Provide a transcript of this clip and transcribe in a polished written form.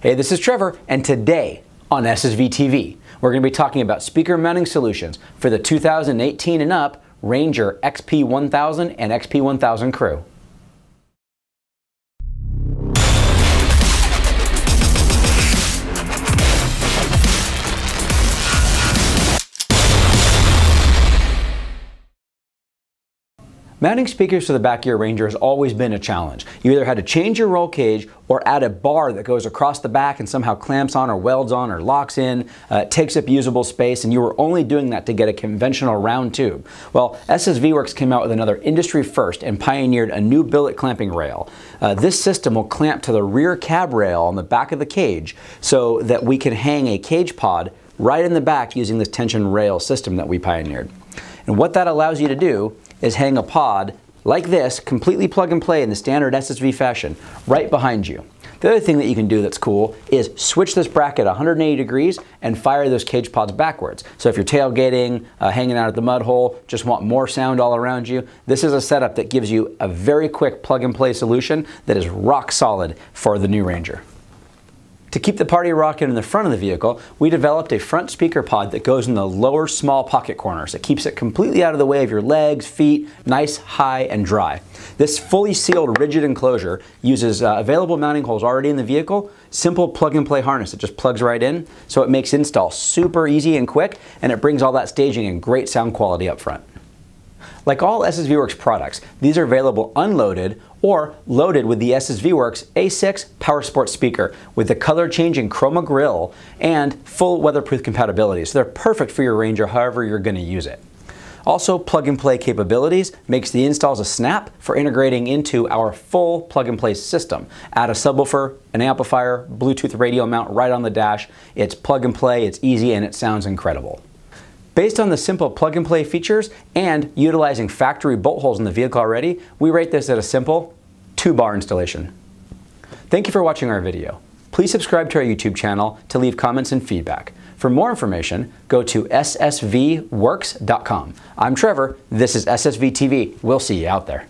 Hey, this is Trevor, and today on SSV TV, we're going to be talking about speaker mounting solutions for the 2018 and up Ranger XP1000 and XP1000 crew. Mounting speakers to the back of your Ranger has always been a challenge. You either had to change your roll cage or add a bar that goes across the back and somehow clamps on or welds on or locks in, takes up usable space, and you were only doing that to get a conventional round tube. Well, SSV Works came out with another industry first and pioneered a new billet clamping rail. This system will clamp to the rear cab rail on the back of the cage so that we can hang a cage pod right in the back using this tension rail system that we pioneered. And what that allows you to do is hang a pod like this, completely plug and play in the standard SSV fashion, right behind you. The other thing that you can do that's cool is switch this bracket 180 degrees and fire those cage pods backwards. So if you're tailgating, hanging out at the mud hole, just want more sound all around you, this is a setup that gives you a very quick plug and play solution that is rock solid for the new Ranger. To keep the party rocking in the front of the vehicle, we developed a front speaker pod that goes in the lower small pocket corners. It keeps it completely out of the way of your legs, feet, nice, high, and dry. This fully sealed rigid enclosure uses available mounting holes already in the vehicle, simple plug and play harness. It just plugs right in, so it makes install super easy and quick, and it brings all that staging and great sound quality up front. Like all SSV Works products, these are available unloaded or loaded with the SSV Works A6 Powersports speaker with the color-changing chroma grille and full weatherproof compatibility, so they're perfect for your Ranger however you're going to use it. Also, plug-and-play capabilities makes the installs a snap for integrating into our full plug-and-play system. Add a subwoofer, an amplifier, Bluetooth radio mount right on the dash. It's plug-and-play, it's easy, and it sounds incredible. Based on the simple plug-and-play features and utilizing factory bolt holes in the vehicle already, we rate this at a simple 2-bar installation. Thank you for watching our video. Please subscribe to our YouTube channel to leave comments and feedback. For more information, go to ssvworks.com. I'm Trevor, this is SSV TV. We'll see you out there.